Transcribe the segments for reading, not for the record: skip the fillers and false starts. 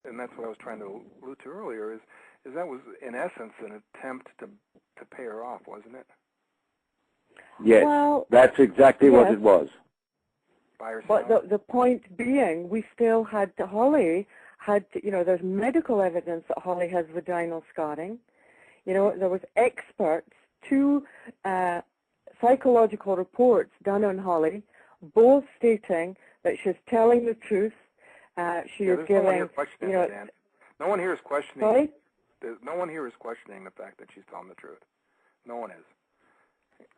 and that's what I was trying to allude to earlier, is that was in essence an attempt to pay her off, wasn't it? Yes, well, that's exactly what it was. But the point being, we still had Holly had, there's medical evidence that Holly has vaginal scarring. There was experts, 2 psychological reports done on Holly, both stating that she's telling the truth. She is giving, no one here is questioning. Sorry? No one here is questioning the fact that she's telling the truth. No one is.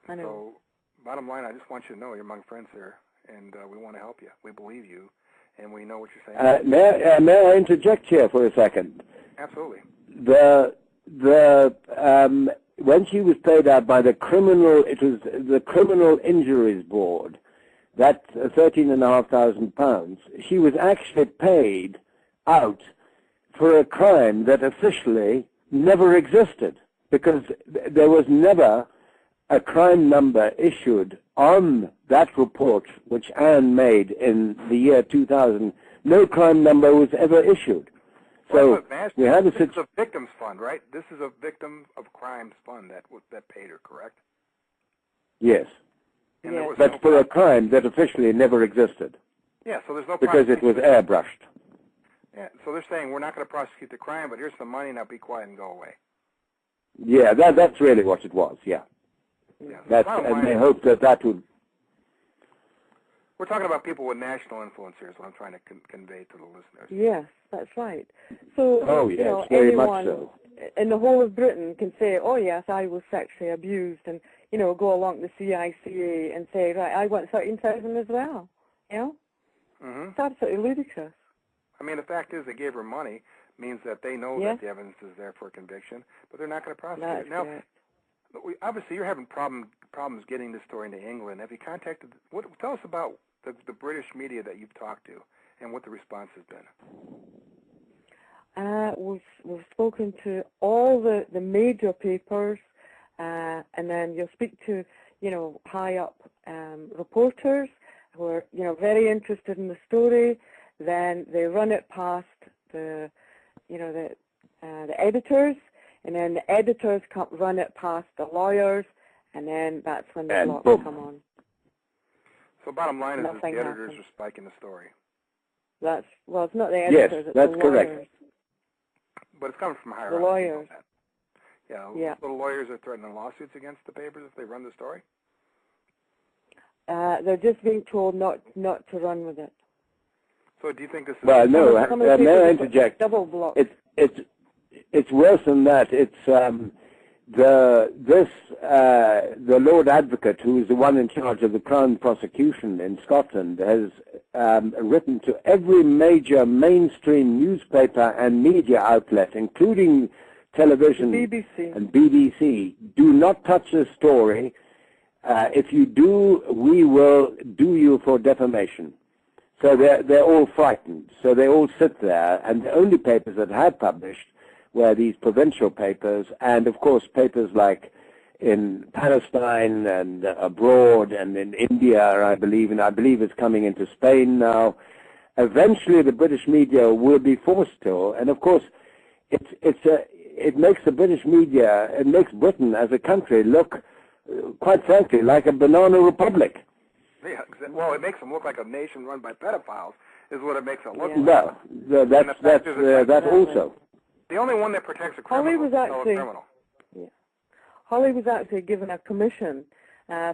I know. So, bottom line, I just want you to know you're among friends here, and we want to help you. We believe you, and we know what you're saying. May I interject here for a second? Absolutely. When she was paid out by it was the Criminal Injuries Board, that £13,500, she was actually paid out for a crime that officially never existed, because there was never a crime number issued on that report which Anne made in the year 2000. No crime number was ever issued. So we had a This is a victims fund, right? This is a victim of crimes fund that paid her, correct? Yes. And but for a crime that officially never existed. Yeah, so there's no because it was airbrushed. Yeah, so they're saying we're not going to prosecute the crime, but here's some money, now be quiet and go away. Yeah, that's really what it was, yeah. And they hoped that would... We're talking about people with national influence here, is what I'm trying to convey to the listeners. Yes, that's right. So, very anyone much so. in the whole of Britain can say, oh yes, I was sexually abused, and, go along to the CICA and say, right, I want 13,000 as well, Mm-hmm. It's absolutely ludicrous. I mean, the fact is they gave her money means that they know that the evidence is there for a conviction, but they're not going to prosecute it. Now, obviously, you're having problems getting this story into England. Have you contacted? Tell us about the British media that you've talked to and what the response has been. We've spoken to all the major papers, and then you'll speak to high up reporters who are very interested in the story. Then they run it past the editors, and then the editors run it past the lawyers, and then that's when the blocks come on. So bottom line is that the editors are spiking the story. It's not the editors. Yes, that's correct. But it's coming from higher ups. The lawyers. Yeah. So the lawyers are threatening lawsuits against the papers if they run the story? They're just being told not to run with it. So do you think this is... Well, no, may I interject? Double block. It's worse than that. It's the Lord Advocate, who is the one in charge of the Crown prosecution in Scotland, has written to every major mainstream newspaper and media outlet, including television and BBC, do not touch this story. If you do, we will do you for defamation. So they're all frightened. So they all sit there, and the only papers that have published were these provincial papers, and of course papers like in Palestine and abroad and in India, I believe, and I believe it's coming into Spain now. Eventually the British media will be forced to, and of course it makes the British media, it makes Britain as a country look, quite frankly, like a banana republic. Yeah, well, it makes them look like a nation run by pedophiles, is what it makes it look like. Well, that also. The only one that protects a criminal is a criminal. Yeah. Holly was actually given a commission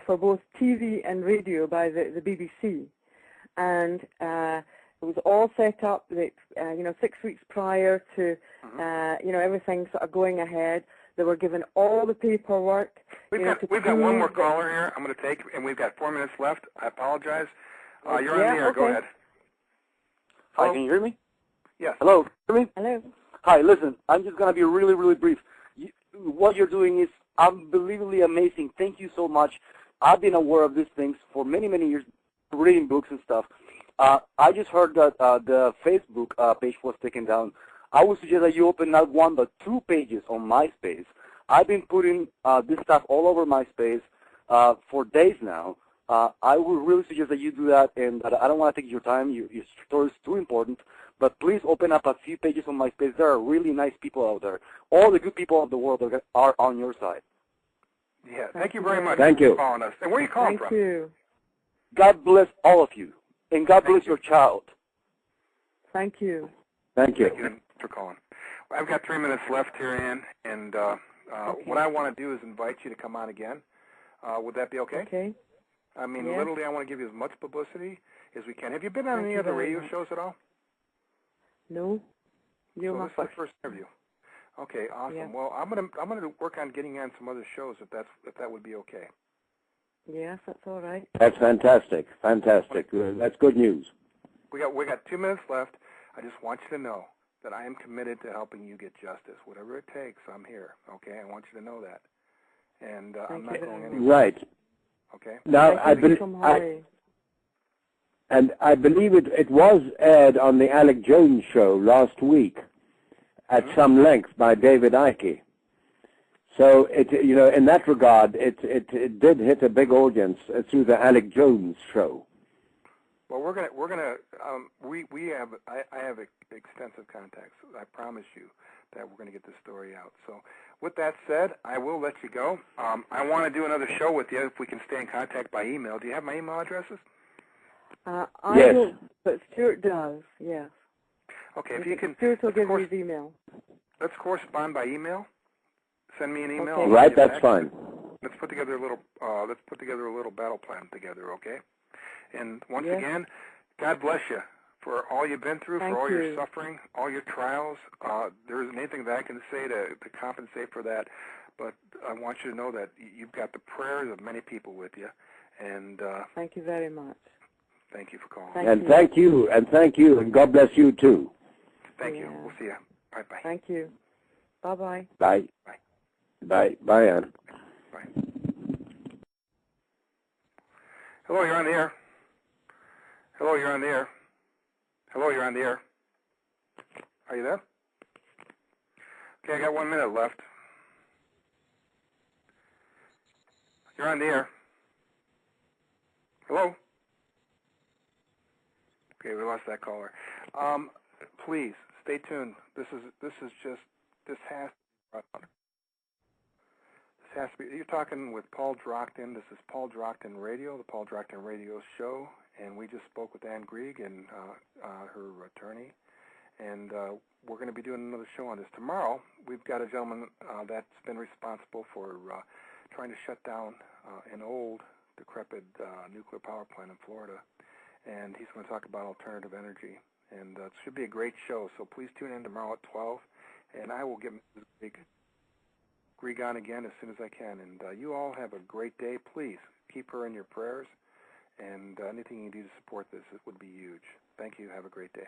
for both TV and radio by the BBC, and it was all set up that 6 weeks prior to everything sort of going ahead. They were given all the paperwork. We've got one more caller here I'm going to take, and we've got 4 minutes left. I apologize. You're on the air. Okay. Go ahead. Hi, can you hear me? Yes. Hello, can you hear me? Hello. Hi, listen, I'm just going to be really, really brief. What you're doing is unbelievably amazing. Thank you so much. I've been aware of these things for many, many years, reading books and stuff. I just heard that the Facebook page was taken down. I would suggest that you open not 1 but 2 pages on MySpace. I've been putting this stuff all over MySpace for days now. I would really suggest that you do that, and I don't want to take your time. Your story is too important. But please open up a few pages on MySpace. There are really nice people out there. All the good people of the world are on your side. Yeah, thank you very much for calling us. And where are you calling from? Thank you. God bless all of you. And God bless your child. Thank you. Thank you. Thank you for calling. I've got 3 minutes left here, Ann, and what I want to do is invite you to come on again. Would that be okay? Okay. I mean, literally, I want to give you as much publicity as we can. Have you been on any other radio shows at all? No. You're my this is the first interview. Okay, awesome. Yeah. Well, I'm gonna work on getting on some other shows if that would be okay. Yes, that's all right. That's fantastic. Fantastic. That's good news. We got 2 minutes left. I just want you to know that I am committed to helping you get justice. Whatever it takes, I'm here. Okay? I want you to know that. And I'm not going anywhere. Right. Okay? Now, I believe it was aired on the Alec Jones show last week at some length by David Icke. So in that regard, it did hit a big audience through the Alec Jones show. Well, I have extensive contacts. I promise you that we're going to get this story out. So, with that said, I will let you go. I want to do another show with you if we can stay in contact by email. Do you have my email addresses? I yes. don't, but Stuart does. Yes. Okay, if you can. Stuart will give me his email. Let's correspond by email. Send me an email. Okay. Right, that's fine. Let's put together a little. Battle plan together, okay? And once again, God bless you for all you've been through, for all your suffering, all your trials. There isn't anything that I can say to compensate for that, but I want you to know that you've got the prayers of many people with you. And thank you very much. Thank you for calling. Thank you, and God bless you too. Thank you. We'll see you. Bye-bye. Thank you. Bye-bye. Bye. Bye. Bye. Bye, Ann. Bye. Hello, you're on the air. Hello, you're on the air. Hello, you're on the air. Are you there? Okay, I got 1 minute left. You're on the air. Hello? Okay, we lost that caller. Please, stay tuned. This has to be, you're talking with Paul Drockton. This is Paul Drockton Radio, the Paul Drockton Radio Show, and we just spoke with Ann Greig and her attorney, and we're going to be doing another show on this. Tomorrow, we've got a gentleman that's been responsible for trying to shut down an old, decrepit nuclear power plant in Florida, and he's going to talk about alternative energy, and it should be a great show, so please tune in tomorrow at 12, and I will get Mrs. Greig on again as soon as I can. And you all have a great day. Please keep her in your prayers, and anything you do to support this, it would be huge. Thank you. Have a great day.